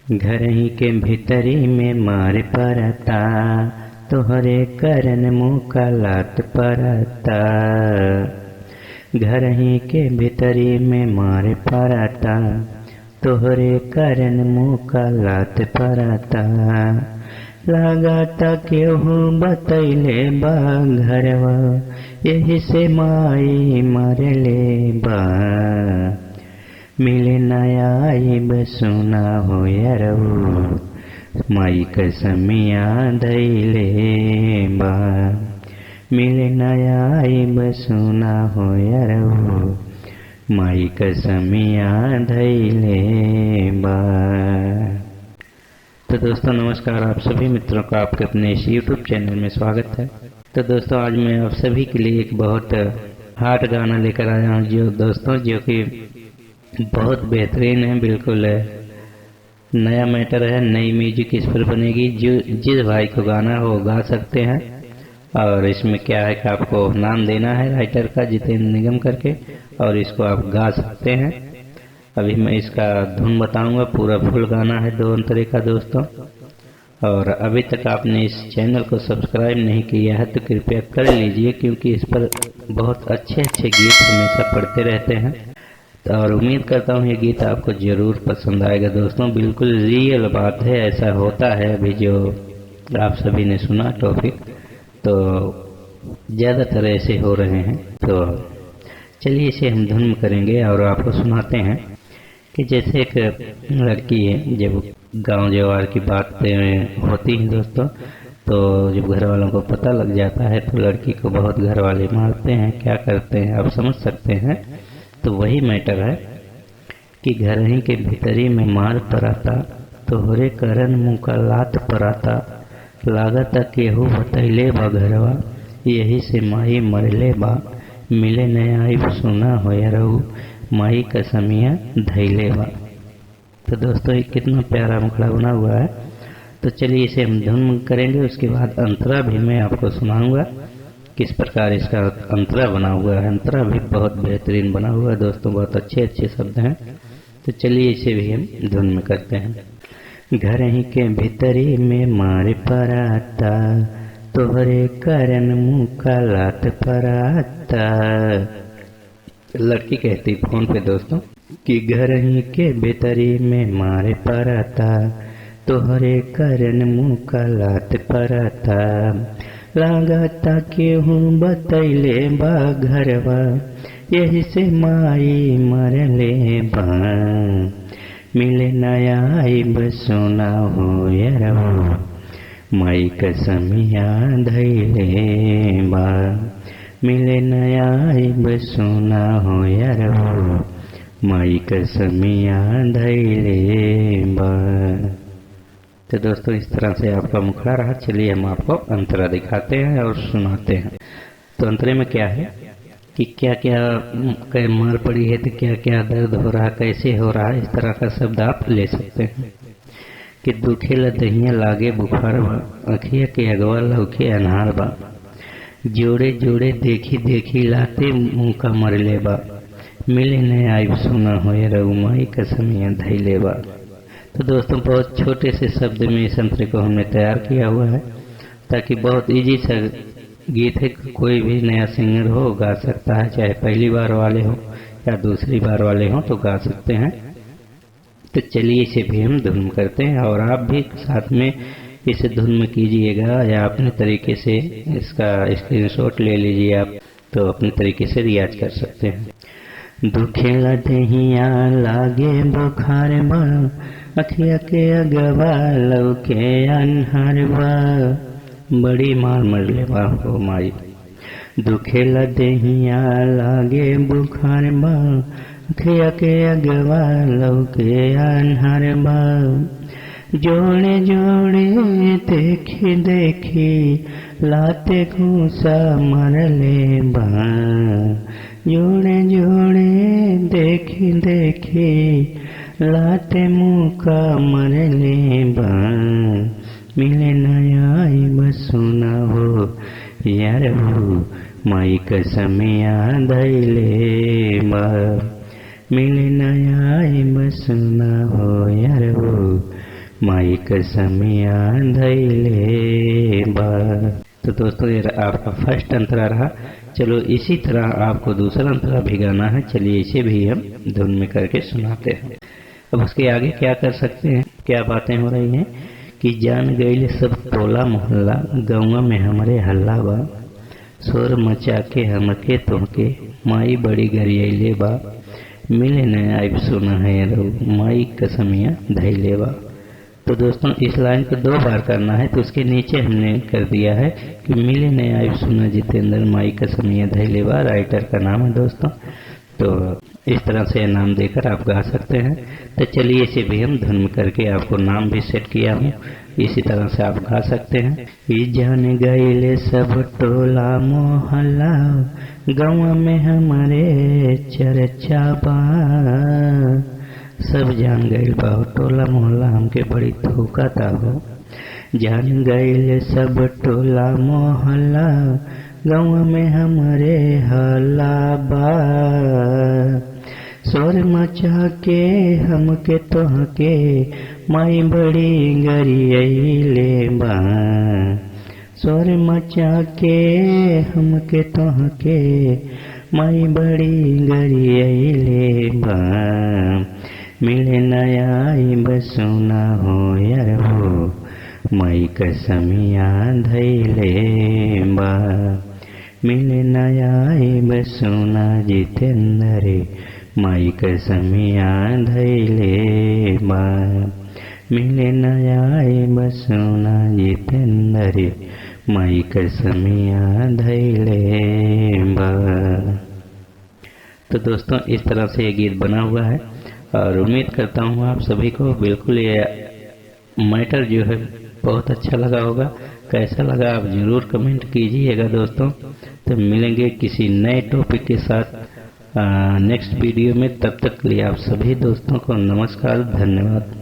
घर ही के भीतरी में मार परता, तोहरे करन मुकालात परता। घर ही के भीतरी में मार परता, तोहरे करन मुकालात परता। लागता केहू बतैले बा घरवा, यही से माई मरले बा। मिले नया आइब सुना हो यारऊ, माई कसमिया धैले बा। मिले नया आइब सुना हो यारऊ, माई कसमिया धैले बा। तो दोस्तों नमस्कार, आप सभी मित्रों का आपके अपने इस YouTube चैनल में स्वागत है। तो दोस्तों आज मैं आप सभी के लिए एक बहुत हार्ड गाना लेकर आया हूँ जो कि बहुत बेहतरीन है। बिल्कुल नया मैटर है, नई म्यूजिक इस पर बनेगी। जिस भाई को गाना हो गा सकते हैं। और इसमें क्या है कि आपको नाम देना है राइटर का, जितेंद्र निगम करके, और इसको आप गा सकते हैं। अभी मैं इसका धुन बताऊंगा। पूरा फुल गाना है 2 अंतरे का दोस्तों। और अभी तक आपने इस चैनल को सब्सक्राइब नहीं किया है तो कृपया कर लीजिए, क्योंकि इस पर बहुत अच्छे गीत हमेशा पढ़ते रहते हैं। और उम्मीद करता हूँ ये गीत आपको जरूर पसंद आएगा दोस्तों। बिल्कुल रियल बात है, ऐसा होता है। अभी जो आप सभी ने सुना टॉपिक, तो ज़्यादातर ऐसे हो रहे हैं। तो चलिए इसे हम धुन करेंगे और आपको सुनाते हैं कि जैसे एक लड़की है, जब गांव जवार की बातें होती हैं दोस्तों, तो जब घर वालों को पता लग जाता है तो लड़की को बहुत घर वाले मारते हैं, क्या करते हैं आप समझ सकते हैं। तो वही मैटर है कि घर ही के भीतरी में मार पराता, तोहरे करन मुकालात पराता। लागत केहू बतैले बा घरवा, यही से माई मरले बा। मिले नया आइब सुना हो यारऊ, माई कसमिया धैले बा। तो दोस्तों ये कितना प्यारा मुखड़ा बना हुआ है। तो चलिए इसे हम धुन करेंगे, उसके बाद अंतरा भी मैं आपको सुनाऊंगा किस प्रकार इसका अंतरा बना हुआ है। अंतरा भी बहुत बेहतरीन बना हुआ है दोस्तों, बहुत अच्छे शब्द हैं। तो चलिए इसे भी हम धुन में करते हैं। घर ही के भीतरी में मार पराता, तोहरे करन मुकालात पराता। लड़की कहती फोन पे दोस्तों कि घर ही के भीतरी में मार पराता, तोहरे करन मुकालात पराता। लागता केहू बतैले बा घरवा, यही से माई मरले बा। मिले नया आइब सुना हो यारऊ, माई कसमिया धैले बा। मिले नया आइब सुना हो यारऊ, माई कसमिया धैले बा। तो दोस्तों इस तरह से आपका मुखड़ा रहा। चलिए हम आपको अंतरा दिखाते हैं और सुनाते हैं। तो अंतरे में क्या है कि क्या क्या मार पड़ी है, तो क्या क्या दर्द हो रहा, कैसे हो रहा है, इस तरह का शब्द आप ले सकते हैं। कि दुखे लदहिया लागे बुखार बा, अखिया के अगवा लौके अनहार बा। जोड़े जोड़े देखी लाते मुँह का मरले बा। मिले नया आइब सुना हो यारऊ, माई कसमिया धैले बा। तो दोस्तों बहुत छोटे से शब्द में इस अंतरे को हमने तैयार किया हुआ है, ताकि बहुत इजी सा गीत है। कोई भी नया सिंगर हो गा सकता है, चाहे पहली बार वाले हो या दूसरी बार वाले हो तो गा सकते हैं। तो चलिए इसे भी हम धुन करते हैं, और आप भी साथ में इसे धुन में कीजिएगा, या अपने तरीके से इसका स्क्रीनशॉट ले लीजिए आप, तो अपने तरीके से रियाज कर सकते हैं। दुखे लदहिया लागे बुखार बा, अखिया के अगवा लौके अनहार बा। बड़ी मार मरले बा हो माई। दुखे लदहिया लागे बुखार बा, अखिया के अगवा लौके अनहार बा। जोड़े जोड़े देखी लाते घूसा मरले बा। जोड़े जोड़े देखी लाते मुका मरले बा। मिले नया आइब सुना हो यारऊ, माई कसमिया धैले बा। मिले नया आइब सुना हो यारऊ, माई कसमिया धैले बा। तो दोस्तों ये आपका फर्स्ट अंतरा रहा। चलो इसी तरह आपको दूसरा अंतरा भी गाना है, चलिए इसे भी हम धुन में करके सुनाते हैं। अब उसके आगे क्या कर सकते हैं, क्या बातें हो रही हैं कि जान गईल सब टोला मोहल्ला, गौवा में हमारे हल्ला बा, शोर मचा के हमके तोहके, माई बड़ी गरियले बा, मिले न आइब सुना है रो, माई कसमिया धैले बा। तो दोस्तों इस लाइन को 2 बार करना है, तो उसके नीचे हमने कर दिया है कि मिले न आइब सुना जितेंद्र, माई कसमिया धैले बा, राइटर का नाम है दोस्तों। तो इस तरह से नाम देकर आप गा सकते हैं। तो चलिए इसे भी हम धुन करके आपको नाम भी सेट किया हूँ, इसी तरह से आप गा सकते हैं। जान गईले सब टोला मोहल्ला, गाँव में हमारे चर्चा बा, सब जान गईल बा टोला मोहल्ला हमके बड़ी थूकता हो। जान गईल सब टोला मोहल्ला, गाँव में हमारे हल्ला बा, शोर मचा के हमके तोहके, माई बड़ी गरियले बा, शोर मचा के हमके तोहके, माई बड़ी गरियले बा, मिले नया बसुना हो यार हो, माई कसमिया धैले बा, मिले नया बसुना जितेंद्र, माई कसमिया धैले बा, मिले नया बसुना जितेंद्र, माई कसमिया धैले बा। तो दोस्तों इस तरह से ये गीत बना हुआ है और उम्मीद करता हूँ आप सभी को बिल्कुल ये मैटर जो है बहुत अच्छा लगा होगा। कैसा लगा आप जरूर कमेंट कीजिएगा दोस्तों। तो मिलेंगे किसी नए टॉपिक के साथ नेक्स्ट वीडियो में। तब तक के लिए आप सभी दोस्तों को नमस्कार, धन्यवाद।